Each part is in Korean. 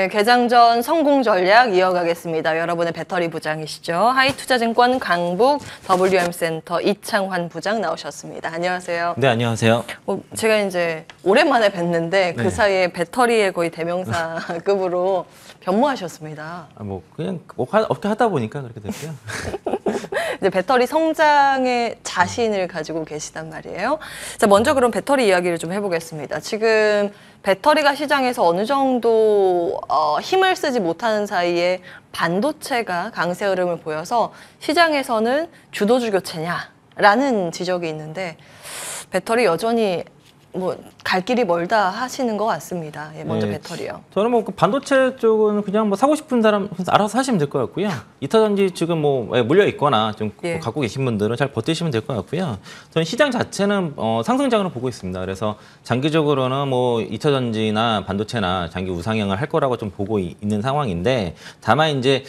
네, 개장전 성공 전략 이어가겠습니다. 여러분의 배터리 부장이시죠. 하이투자증권 강북 WM센터 이창환 부장 나오셨습니다. 안녕하세요. 네, 안녕하세요. 제가 이제 오랜만에 뵀는데 그 사이에 배터리의 거의 대명사급으로 변모하셨습니다. 그냥 어떻게 하다 보니까 그렇게 됐고요. 이제 배터리 성장의 자신을 가지고 계시단 말이에요. 자, 먼저 그럼 배터리 이야기를 좀 해보겠습니다. 지금 배터리가 시장에서 어느 정도 힘을 쓰지 못하는 사이에 반도체가 강세 흐름을 보여서 시장에서는 주도주 교체냐라는 지적이 있는데 배터리 여전히 갈 길이 멀다 하시는 것 같습니다. 예, 먼저 네, 배터리요. 저는 그 반도체 쪽은 그냥 사고 싶은 사람 알아서 하시면 될 것 같고요. 2차전지 지금 물려 있거나 좀 갖고 계신 분들은 잘 버티시면 될 것 같고요. 저는 시장 자체는 상승장으로 보고 있습니다. 그래서 장기적으로는 2차전지나 반도체나 장기 우상향을 할 거라고 좀 보고 있는 상황인데, 다만 이제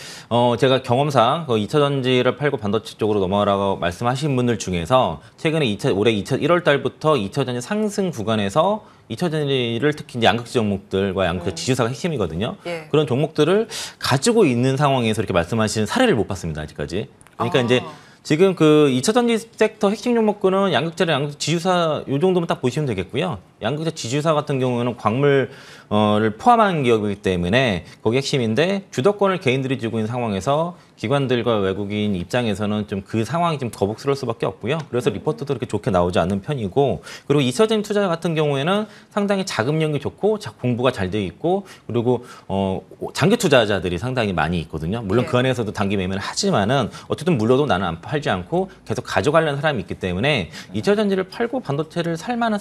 제가 경험상 2차전지를 팔고 반도체 쪽으로 넘어가라고 말씀하신 분들 중에서 최근에 올해 1월 달부터 2차전지 상승 구간에서 2차전지를 특히 이제 양극재 종목들과 양극재 지주사가 핵심이거든요. 그런 종목들을 가지고 있는 상황에서 이렇게 말씀하시는 사례를 못 봤습니다, 아직까지. 그러니까 이제 지금 그 2차전지 섹터 핵심 종목군은 양극재랑 양극재 지주사 요 정도만 딱 보시면 되겠고요. 양극재 지주사 같은 경우는 광물을 포함한 기업이기 때문에 거기 핵심인데, 주도권을 개인들이 쥐고 있는 상황에서 기관들과 외국인 입장에서는 좀 그 상황이 좀 거북스러울 수밖에 없고요. 그래서 리포트도 그렇게 좋게 나오지 않는 편이고, 그리고 2차전지 투자 같은 경우에는 상당히 자금력이 좋고 공부가 잘 돼 있고, 그리고 장기 투자자들이 상당히 많이 있거든요. 물론 그 안에서도 단기 매매를 하지만은 어쨌든 물러도 나는 팔지 않고 계속 가져가려는 사람이 있기 때문에 2차전지를 팔고 반도체를 살 만한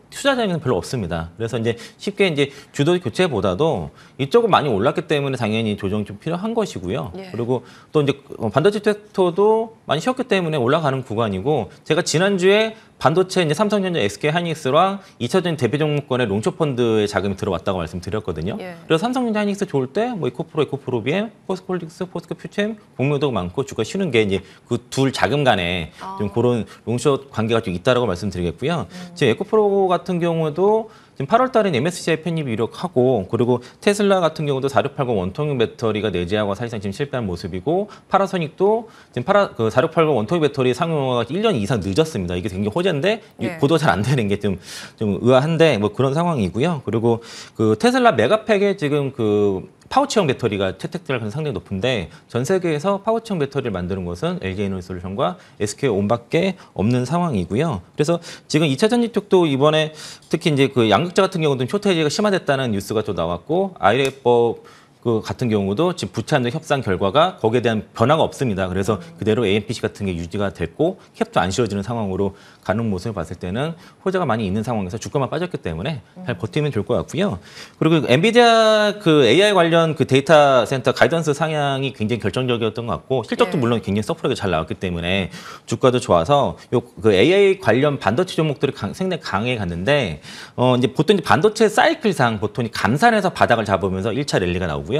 투자자는 별로 없습니다. 그래서 이제 쉽게 이제 주도 교체보다도 이쪽은 많이 올랐기 때문에 당연히 조정이 좀 필요한 것이고요. 그리고 또 이제 반도체 섹터도 많이 쉬었기 때문에 올라가는 구간이고, 제가 지난주에 반도체 이제 삼성전자, SK하이닉스랑 2차전지 대표 종목권의 롱숏펀드에 자금이 들어왔다고 말씀드렸거든요. 그래서 삼성전자, 하이닉스 좋을 때 에코프로, 에코프로비엠, 포스코홀딩스, 포스코 퓨처엠, 공매도가 많고 주가 쉬는 게 이제 그 둘 자금 간에 좀 그런 롱숏 관계가 좀 있다라고 말씀드리겠고요. 지금 에코프로 같은 경우도 지금 8월 달에 MSCI 편입이 이력하고, 그리고 테슬라 같은 경우도 4680 원통형 배터리가 내재하고 사실상 지금 실패한 모습이고, 파라소닉도 지금 4680 원통형 배터리 상용화가 1년 이상 늦었습니다. 이게 굉장히 호재인데 보도가 잘 안 되는 게 좀 의아한데 그런 상황이고요. 그리고 그 테슬라 메가팩에 지금 파우치형 배터리가 채택될 가능성이 상당히 높은데, 전 세계에서 파우치형 배터리를 만드는 것은 LG에너지솔루션과 SK온밖에 없는 상황이고요. 그래서 지금 2차전지 쪽도 이번에 특히 이제 그 양극재 같은 경우는 쇼트해지가 심화됐다는 뉴스가 또 나왔고, IRA법 같은 경우도 지금 부채한도 협상 결과가 거기에 대한 변화가 없습니다. 그래서 그대로 AMPC 같은 게 유지가 됐고 캡도 안 실어지는 상황으로 가는 모습을 봤을 때는 호재가 많이 있는 상황에서 주가만 빠졌기 때문에 잘 버티면 좋을 것 같고요. 그리고 엔비디아 AI 관련 데이터 센터 가이던스 상향이 굉장히 결정적이었던 것 같고, 실적도 물론 굉장히 서프하게 잘 나왔기 때문에 주가도 좋아서 AI 관련 반도체 종목들이 상당히 강하게 갔는데, 이제 보통 이제 반도체 사이클상 보통 감산해서 바닥을 잡으면서 1차 랠리가 나오고,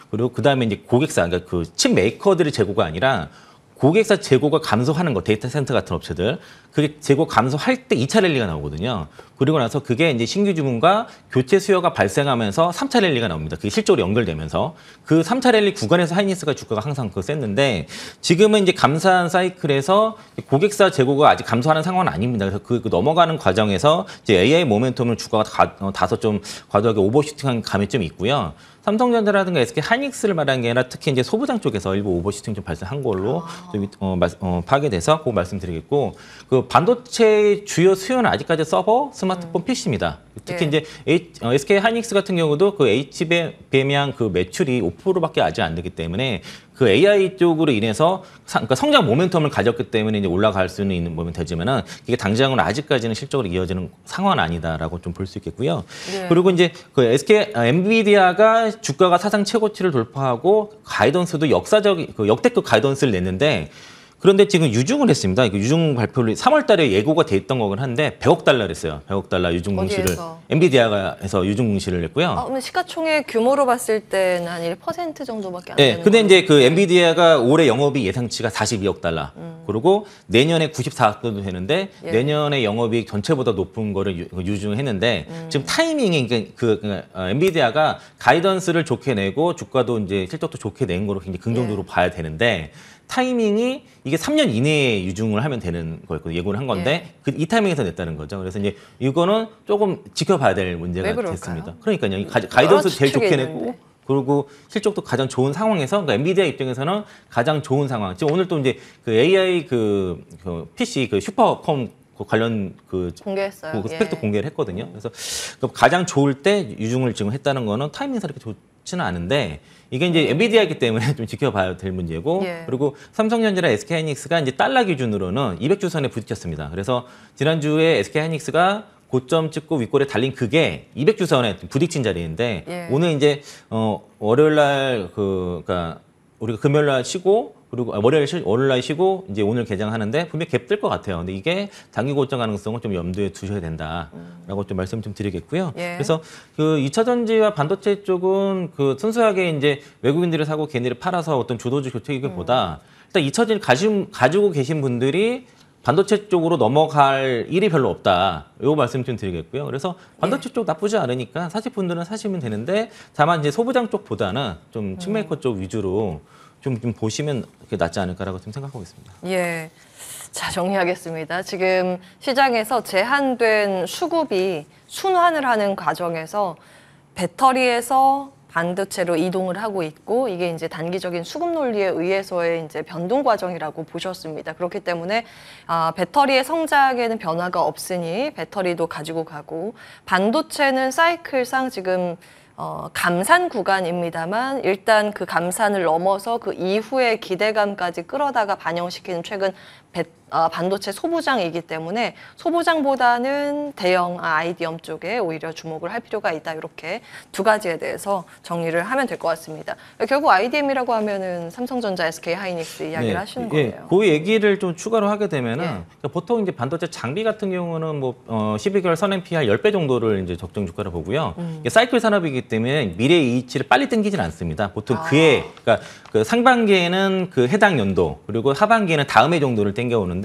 그리고 그다음에 이제 고객사, 그러니까 그 칩 메이커들의 재고가 아니라 고객사 재고가 감소하는 거, 데이터 센터 같은 업체들, 그게 재고 감소할 때 2차 랠리가 나오거든요. 그리고 나서 그게 이제 신규 주문과 교체 수요가 발생하면서 3차 랠리가 나옵니다. 그게 실적으로 연결되면서 그 3차 랠리 구간에서 하이닉스가 주가가 항상 셌는데, 지금은 이제 감산 사이클에서 고객사 재고가 아직 감소하는 상황은 아닙니다. 그래서 그 넘어가는 과정에서 이제 AI 모멘텀을 주가가 다소 좀 과도하게 오버슈팅한 감이 좀 있고요. 삼성전자라든가 SK하이닉스를 말하는 게 아니라 특히 이제 소부장 쪽에서 일부 오버슈팅 좀 발생한 걸로 좀 파악돼서 그거 말씀드리겠고, 그 반도체 주요 수요는 아직까지 서버, 스마트폰, PC입니다. 특히 이제 SK하이닉스 같은 경우도 그 HBM이랑 그 매출이 5%밖에 아직 안 되기 때문에 그 AI 쪽으로 인해서 그러니까 성장 모멘텀을 가졌기 때문에 이제 올라갈 수는 있는 보면 되지만은, 이게 당장은 아직까지는 실적으로 이어지는 상황은 아니다라고 좀 볼 수 있겠고요. 그리고 이제 그 엔비디아가 주가가 사상 최고치를 돌파하고 가이던스도 역대급 가이던스를 냈는데, 그런데 지금 유중을 했습니다. 유중 발표를 3월 달에 예고가 돼 있던 거긴 한데 100억 달러를 했어요. 100억 달러 유중 공시를 어디에서? 엔비디아가 해서 유중 공시를 했고요. 그러면 시가총액 규모로 봤을 때는 한 1% 정도밖에 안 네, 되는 근데 거예요. 이제 그 엔비디아가 올해 영업이익 예상치가 42억 달러. 그리고 내년에 94억 정도 되는데 예. 내년에 영업이익 전체보다 높은 거를 유중했는데 지금 타이밍이 엔비디아가 가이던스를 좋게 내고 주가도 이제 실적도 좋게 낸 거로 굉장히 긍정적으로 봐야 되는데 타이밍이 이게 3년 이내에 유중을 하면 되는 거였거든요. 예고를 한 건데 이 타이밍에서 냈다는 거죠. 그래서 이제 이거는 조금 지켜봐야 될 문제가 왜 그럴까요? 됐습니다. 그러니까요. 이 가이던스 제일 추측이 좋게 있는데. 내고 그리고 실적도 가장 좋은 상황에서 그러니까 엔비디아 입장에서는 가장 좋은 상황. 지금 오늘 또 이제 그 AI 그 PC 그 슈퍼컴 그 관련 그 공개했어요. 그 스펙도 예. 공개를 했거든요. 그래서 가장 좋을 때 유중을 지금 했다는 거는 타이밍상 이렇게 좋지는 않은데 이게 이제 엔비디아이기 때문에 좀 지켜봐야 될 문제고 예. 그리고 삼성전자랑 SK하이닉스가 이제 달러 기준으로는 200주 선에 부딪혔습니다. 그래서 지난주에 SK하이닉스가 고점 찍고 윗골에 달린 그게 200주 선에 부딪힌 자리인데 예. 오늘 이제 월요일 날 그러니까 우리가 금요일 날 쉬고 그리고 월요일 날 쉬고 이제 오늘 개장하는데 분명히 갭 뜰 것 같아요. 근데 이게 단기 고점 가능성을 좀 염두에 두셔야 된다라고 좀 말씀 좀 드리겠고요. 예. 그래서 그 2차 전지와 반도체 쪽은 그 순수하게 이제 외국인들이 사고 걔네를 팔아서 어떤 주도주 교체이기보다 일단 2차 전지 가지고 계신 분들이 반도체 쪽으로 넘어갈 일이 별로 없다. 요 말씀 좀 드리겠고요. 그래서 반도체 쪽 나쁘지 않으니까 사실 분들은 사시면 되는데 다만 이제 소부장 쪽보다는 좀 칩메이커 쪽 위주로 좀 보시면 낫지 않을까라고 좀 생각하고 있습니다. 예. 자, 정리하겠습니다. 지금 시장에서 제한된 수급이 순환을 하는 과정에서 배터리에서 반도체로 이동을 하고 있고 이게 이제 단기적인 수급 논리에 의해서의 이제 변동 과정이라고 보셨습니다. 그렇기 때문에 배터리의 성장에는 변화가 없으니 배터리도 가지고 가고 반도체는 사이클상 지금 감산 구간입니다만 일단 그 감산을 넘어서 그 이후의 기대감까지 끌어다가 반영시키는 최근 반도체 소부장이기 때문에 소부장보다는 대형 IDM 쪽에 오히려 주목을 할 필요가 있다. 이렇게 두 가지에 대해서 정리를 하면 될 것 같습니다. 결국 IDM이라고 하면은 삼성전자, SK하이닉스 이야기를 하시는 거예요. 그 얘기를 좀 추가로 하게 되면은 예. 그러니까 보통 이제 반도체 장비 같은 경우는 뭐 12개월 선행PR 10배 정도를 이제 적정 주가를 보고요. 이게 사이클 산업이기 때문에 미래의 이치를 빨리 당기지는 않습니다. 보통 그러니까 그 상반기에는 그 해당 연도 그리고 하반기에는 다음 해 정도를 당겨오는데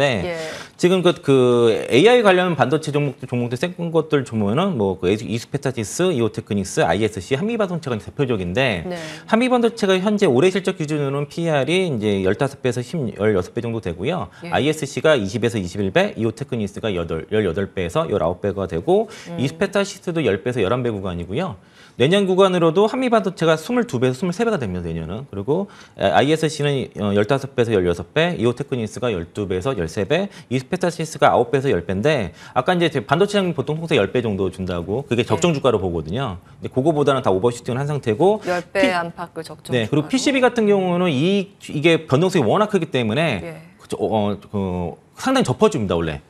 지금 그 AI 관련 반도체 종목들 센 것들 보면은 뭐 그 이스페타시스, 이오테크닉스, ISC, 한미반도체가 대표적인데 한미반도체가 현재 올해 실적 기준으로는 PR이 이제 15배에서 16배 정도 되고요. ISC가 20에서 21배, 이오테크닉스가 18배에서 19배가 되고 이스페타시스도 10배에서 11배 구간이고요. 내년 구간으로도 한미반도체가 22배에서 23배가 됩니다, 내년은. 그리고 ISC는 15배에서 16배, 이오테크닉스가 12배에서 13배, 이스페타시스가 9배에서 10배인데 아까 이제 반도체장 보통 통상 10배 정도 준다고 그게 적정 주가로 보거든요. 근데 그거보다는 다 오버슈팅을 한 상태고 10배 안팎을 적정 네, 그리고 PCB 같은 경우는 이게 변동성이 워낙 크기 때문에 상당히 접어줍니다, 원래.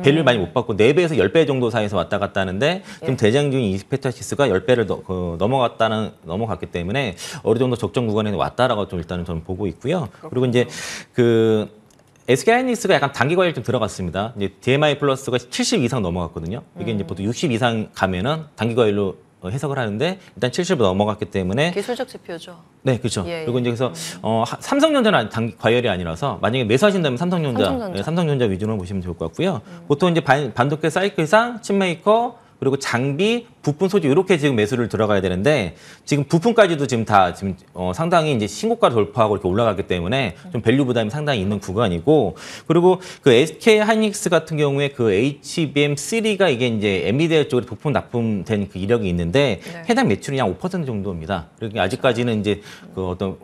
밸류를 많이 못 받고 4배에서 10배 정도 사이에서 왔다 갔다 하는데 좀 대장중인 이스페타시스가 10배를 넘어갔기 때문에 어느 정도 적정 구간에 왔다라고 좀 일단은 저는 보고 있고요. 그리고 이제 그 SK하이닉스가 약간 단기 과열 좀 들어갔습니다. 이제 DMI 플러스가 70 이상 넘어갔거든요. 이게 이제 보통 60 이상 가면은 단기 과열로 해석을 하는데 일단 70을 넘어갔기 때문에 기술적 지표죠. 네, 그렇죠. 그리고 이제 그래서 삼성전자는 단기 과열이 아니라서 만약에 매수하신다면 삼성전자 위주로 보시면 좋을 것 같고요. 보통 이제 반도체 사이클상 칩메이커 그리고 장비, 부품 소재 이렇게 지금 매수를 들어가야 되는데 지금 부품까지도 지금 상당히 이제 신고가 돌파하고 이렇게 올라가기 때문에 좀 밸류 부담이 상당히 있는 구간이고 그리고 그 SK 하이닉스 같은 경우에 그 HBM3가 이게 이제 엔비디아 쪽으로 부품 납품된 그 이력이 있는데 해당 매출이 한 5% 정도입니다. 그러니까 아직까지는 이제 그 어떤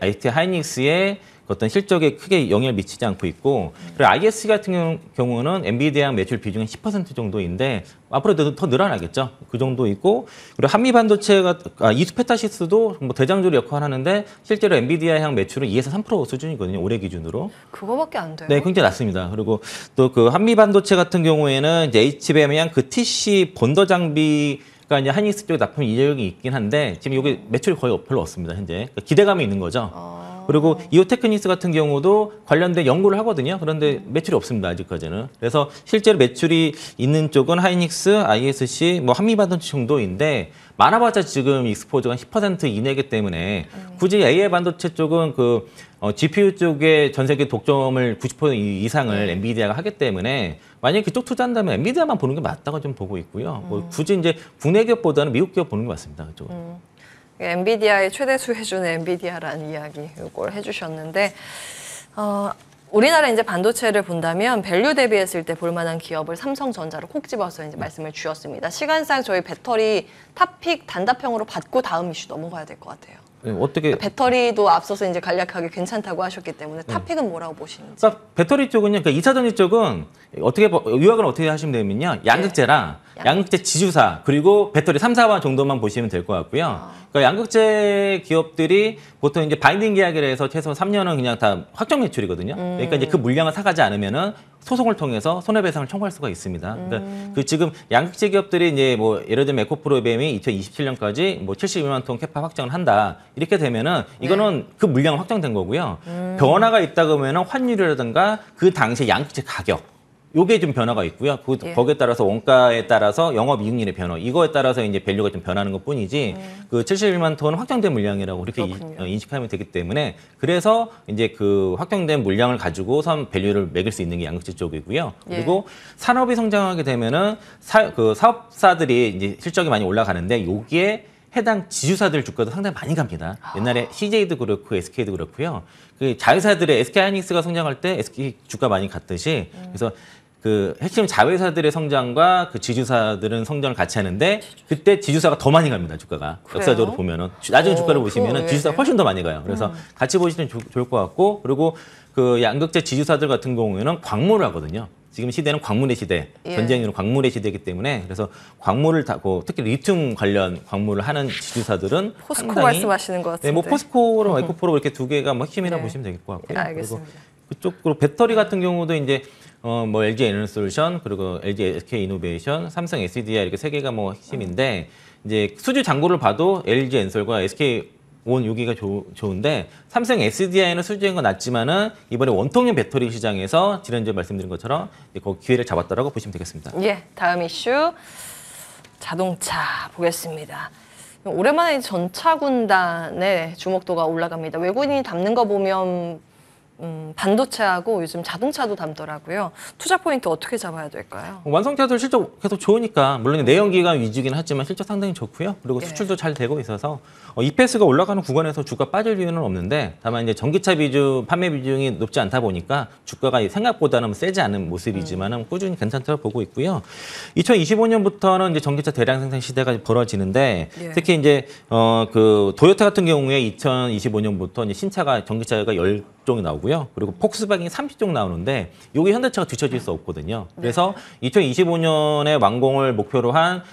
SK 하이닉스의 어떤 실적에 크게 영향을 미치지 않고 있고 그리고 IS 같은 경우는 엔비디아 매출 비중은 10% 정도인데 앞으로 더 늘어나겠죠. 그 정도 있고 그리고 한미반도체가 이스페타시스도 뭐 대장주로 역할을 하는데 실제로 엔비디아 향 매출은 2에서 3% 수준이거든요. 올해 기준으로. 그거밖에 안 돼요? 네, 굉장히 낮습니다. 그리고 또 그 한미반도체 같은 경우에는 이제 HBM 향 그 TC 본더 장비가 이제 하이닉스 쪽에 납품 이력이 있긴 한데 지금 여기 매출이 거의 별로 없습니다. 현재 그러니까 기대감이 있는 거죠. 그리고 이오테크니스 같은 경우도 관련된 연구를 하거든요. 그런데 매출이 없습니다. 아직까지는. 그래서 실제로 매출이 있는 쪽은 하이닉스, ISC, 뭐 한미반도체 정도인데 많아봤자 지금 익스포저가 10% 이내이기 때문에 굳이 AI 반도체 쪽은 GPU 쪽에 전 세계 독점을 90% 이상을 엔비디아가 하기 때문에 만약에 그쪽 투자한다면 엔비디아만 보는 게 맞다고 좀 보고 있고요. 뭐 굳이 이제 국내 기업보다는 미국 기업 보는 게 맞습니다. 그쪽은. 엔비디아의 최대 수혜주는 엔비디아라는 이야기 이걸 해주셨는데 우리나라 이제 반도체를 본다면 밸류 대비했을 때 볼만한 기업을 삼성전자로 콕 집어서 이제 말씀을 주셨습니다. 시간상 저희 배터리 탑픽 단답형으로 받고 다음 이슈 넘어가야 될 것 같아요. 네, 어떻게 배터리도 앞서서 이제 간략하게 괜찮다고 하셨기 때문에 탑픽은 뭐라고 보시는지. 그러니까 배터리 쪽은요, 그러니까 2차전지 쪽은 요약은 어떻게 하시면 되면요, 양극재랑 양극재 지주사 그리고 배터리 3, 4번 정도만 보시면 될 것 같고요. 그러니까 양극재 기업들이 보통 이제 바인딩 계약을 해서 최소 3년은 그냥 다 확정 매출이거든요. 그러니까 이제 그 물량을 사가지 않으면은 소송을 통해서 손해배상을 청구할 수가 있습니다. 그러니까 그 지금 양극재 기업들이 이제 뭐 예를 들면 에코프로비엠이 2027년까지 뭐 72만 톤 캐파 확정을 한다. 이렇게 되면은 이거는 그 물량은 확정된 거고요. 변화가 있다 그러면은 환율이라든가 그 당시의 양극재 가격. 요게 좀 변화가 있고요. 거기에 따라서 원가에 따라서 영업이익률의 변화, 이거에 따라서 이제 밸류가 좀 변하는 것 뿐이지, 그 71만 톤 확정된 물량이라고 그렇게 인식하면 되기 때문에, 그래서 이제 그 확정된 물량을 가지고선 밸류를 매길 수 있는 게 양극재 쪽이고요. 그리고 산업이 성장하게 되면은 그 사업사들이 이제 실적이 많이 올라가는데, 여기에 해당 지주사들 주가도 상당히 많이 갑니다. 옛날에 CJ도 그렇고 SK도 그렇고요. 그 자회사들의 SK하이닉스가 성장할 때 SK 주가 많이 갔듯이, 그래서 그 핵심 자회사들의 성장과 그 지주사들은 성장을 같이 하는데, 그때 지주사가 더 많이 갑니다, 주가가. 그래요? 역사적으로 보면은 나중에 주가를 보시면은 지주사가 훨씬 더 많이 가요. 그래서 같이 보시면 좋을 것 같고, 그리고 그 양극재 지주사들 같은 경우에는 광물을 하거든요. 지금 시대는 광물의 시대, 전쟁으로 광물의 시대이기 때문에, 그래서 광물을 특히 리튬 관련 광물을 하는 지주사들 포스코 상당히, 말씀하시는 것 같은데. 네, 뭐 포스코랑 에코프로 이렇게 두 개가 뭐 핵심이라 보시면 될 것 같고요. 알겠습니다. 그리고 그쪽으로 배터리 같은 경우도 이제 뭐 LG 에너솔루션, 그리고 LG SK 이노베이션, 삼성 SDI 이렇게 세 개가 뭐 핵심인데, 이제 수주 잔고를 봐도 LG 엔솔과 SK 온 여기가 좋은데, 삼성 SDI는 수주인 건 낮지만은 이번에 원통형 배터리 시장에서 지난주에 말씀드린 것처럼 그 기회를 잡았다라고 보시면 되겠습니다. 예, 다음 이슈 자동차 보겠습니다. 오랜만에 전차 군단의 주목도가 올라갑니다. 외국인이 담는 거 보면 반도체하고 요즘 자동차도 담더라고요. 투자 포인트 어떻게 잡아야 될까요? 완성차들 실적 계속 좋으니까, 물론 내연기관 위주긴 하지만 실적 상당히 좋고요. 그리고 수출도 잘 되고 있어서 EPS가 올라가는 구간에서 주가 빠질 이유는 없는데, 다만 이제 전기차 판매 비중이 높지 않다 보니까 주가가 생각보다는 세지 않은 모습이지만은 꾸준히 괜찮다고 보고 있고요. 2025년부터는 이제 전기차 대량 생산 시대가 벌어지는데, 특히 이제 그 도요타 같은 경우에 2025년부터 이제 신차가 전기차가 10종이 나오고요. 그리고 폭스바겐이 30종 나오는데, 요게 현대차가 뒤처질 수 없거든요. 그래서 2025년에 완공을 목표로 한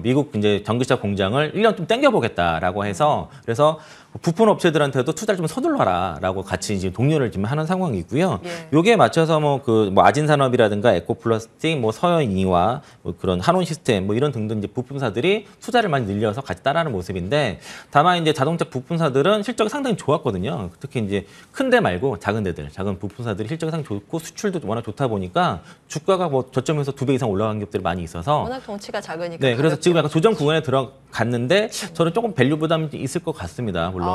미국 이제 전기차 공장을 1년 좀 땡겨보겠다라고 해서, 그래서 부품 업체들한테도 투자를 좀 서둘러라라고 같이 이제 독려를 지금 하는 상황이고요. 여기에 맞춰서 뭐 아진 산업이라든가 에코플라스틱, 뭐 서현이와 뭐 그런 한온 시스템 뭐 이런 등등 이제 부품사들이 투자를 많이 늘려서 같이 따라하는 모습인데, 다만 이제 자동차 부품사들은 실적이 상당히 좋았거든요. 특히 이제 큰 데 말고 작은 데들, 작은 부품사들이 실적이 상당히 좋고 수출도 워낙 좋다 보니까 주가가 뭐 저점에서 2배 이상 올라간 기업들이 많이 있어서, 워낙 덩치가 작으니까. 네, 그래서 지금 약간 조정 구간에 들어갔는데, 저는 조금 밸류 부담이 있을 것 같습니다, 물론.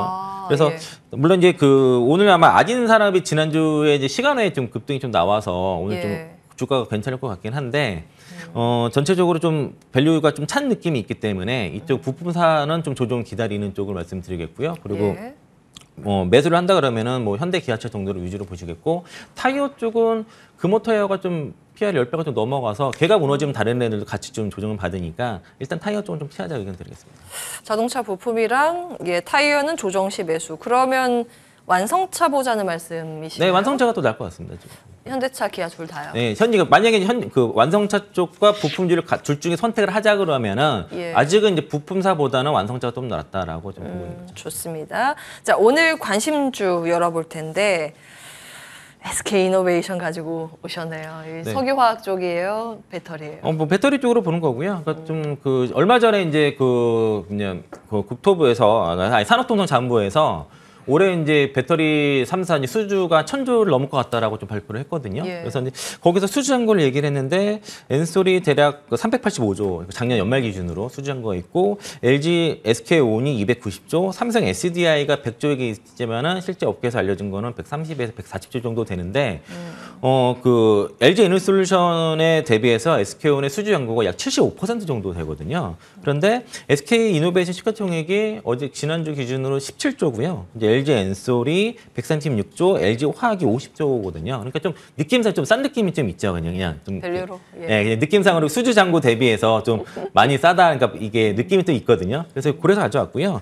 그래서 물론 이제 오늘 아마 아진 산업이 지난주에 이제 시간에 좀 급등이 좀 나와서 오늘 좀 주가가 괜찮을 것 같긴 한데, 전체적으로 좀 밸류가 좀 찬 느낌이 있기 때문에 이쪽 부품사는 좀 조정 기다리는 쪽을 말씀드리겠고요. 그리고 매수를 한다 그러면은 뭐 현대 기아차 정도를 위주로 보시겠고, 타이어 쪽은 금호타이어가 좀 PR 10배가 좀 넘어가서 걔가 무너지면 다른 애들도 같이 좀 조정을 받으니까 일단 타이어 쪽은 좀 피하자 의견 드리겠습니다. 자동차 부품이랑 타이어는 조정 시 매수. 그러면 완성차 보자는 말씀이시나요? 네, 완성차가 또 나을 것 같습니다. 지금. 현대차, 기아 둘 다요? 네, 만약에 그 완성차 쪽과 부품주를 둘 중에 선택을 하자 그러면은 아직은 이제 부품사보다는 완성차가 좀 낫다라고 좀 보고 있는 거죠. 좋습니다. 자, 오늘 관심주 열어볼 텐데, SK 이노베이션 가지고 오셨네요. 석유화학 쪽이에요, 배터리예요? 뭐 배터리 쪽으로 보는 거고요. 그러니까 좀 얼마 전에 이제 국토부에서, 산업통상자원부에서 올해 이제 배터리 3사 이제 수주가 1,000조를 넘을 것 같다라고 좀 발표를 했거든요. 예. 그래서 이제 거기서 수주한 걸 얘기를 했는데 엔솔이 대략 385조 작년 연말 기준으로 수주한 거 있고 LG SK온이 290조, 삼성 SDI가 100조에 있지만은 실제 업계에서 알려진 거는 130에서 140조 정도 되는데 그 LG 에너지솔루션에 대비해서 SK온의 수주 연구가 약 75% 정도 되거든요. 그런데 SK 이노베이션 시가총액이 어제 지난주 기준으로 17조고요. 이제 LG 엔솔이 136조, LG 화학이 50조거든요. 그러니까 좀 느낌상 좀 싼 느낌이 좀 있죠, 그냥 좀. 밸류로. 예. 네, 그냥 느낌상으로 수주 잔고 대비해서 좀 많이 싸다, 그러니까 이게 느낌이 또 있거든요. 그래서 가져왔고요.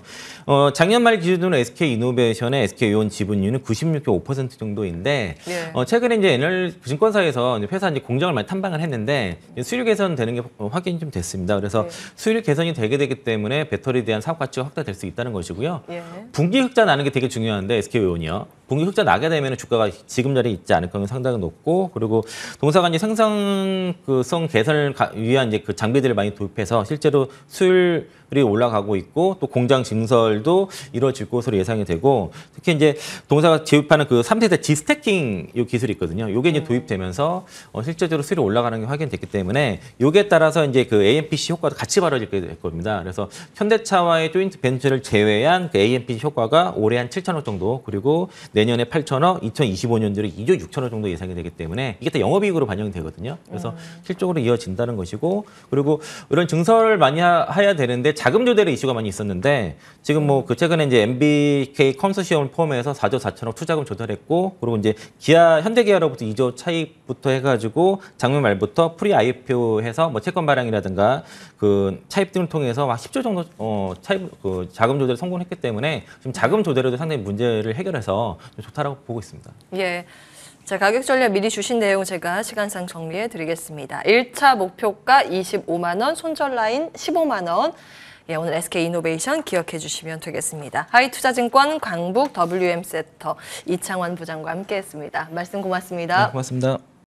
작년 말 기준으로 SK 이노베이션의 SK온 지분율은 96.5% 정도인데 예. 최근에 이제 증권사에서 이제 회사 이제 공정을 많이 탐방을 했는데 수율 개선되는 게 확인이 좀 됐습니다. 그래서 예. 수율 개선이 되게 되기 때문에 배터리에 대한 사업 가치가 확대될 수 있다는 것이고요. 예. 분기 흑자 나는 게 되게 중요한데 SK온이요. 분기 흑자 나게 되면 주가가 지금 자리에 있지 않을 가능성이 상당히 높고 그리고 동사가 이제 생산성 개선을 위한 이제 그 장비들을 많이 도입해서 실제로 수율이 올라가고 있고 또 공장 증설도 이루어질 것으로 예상이 되고 특히 이제 동사가 제휴하는 그 3세대 G스태킹 요 기술이 있거든요. 요게 이제 도입되면서 실제적으로 수율이 올라가는 게 확인됐기 때문에 요게 따라서 이제 그 AMPC 효과도 같이 벌어질 겁니다. 그래서 현대차와의 조인트 벤처를 제외한 그 AMPC 효과가 올해 한 7천억 정도 그리고 내년에 8천억, 2025년도에 2조 6천억 정도 예상이 되기 때문에 이게 다 영업이익으로 반영이 되거든요. 그래서 실적으로 이어진다는 것이고 그리고 이런 증설을 많이 해야 되는데 자금 조달의 이슈가 많이 있었는데 지금 뭐 그 최근에 이제 MBK 컨소시엄을 포함해서 4조 4천억 투자금 조달했고 그리고 이제 현대기아로부터 2조 차입부터 해가지고 작년 말부터 프리 IPO해서 뭐 채권 발행이라든가 그 차입 등을 통해서 막 10조 정도 차입 그 자금 조달에 성공했기 때문에 지금 자금 조달에도 상당히 문제를 해결해서 좀 좋다라고 보고 있습니다. 예. 자, 가격 전략 미리 주신 내용 제가 시간상 정리해 드리겠습니다. 1차 목표가 25만 원, 손절 라인 15만 원. 예, 오늘 SK이노베이션 기억해 주시면 되겠습니다. 하이투자증권 광북 WM세터 이창원 부장과 함께했습니다. 말씀 고맙습니다. 네, 고맙습니다.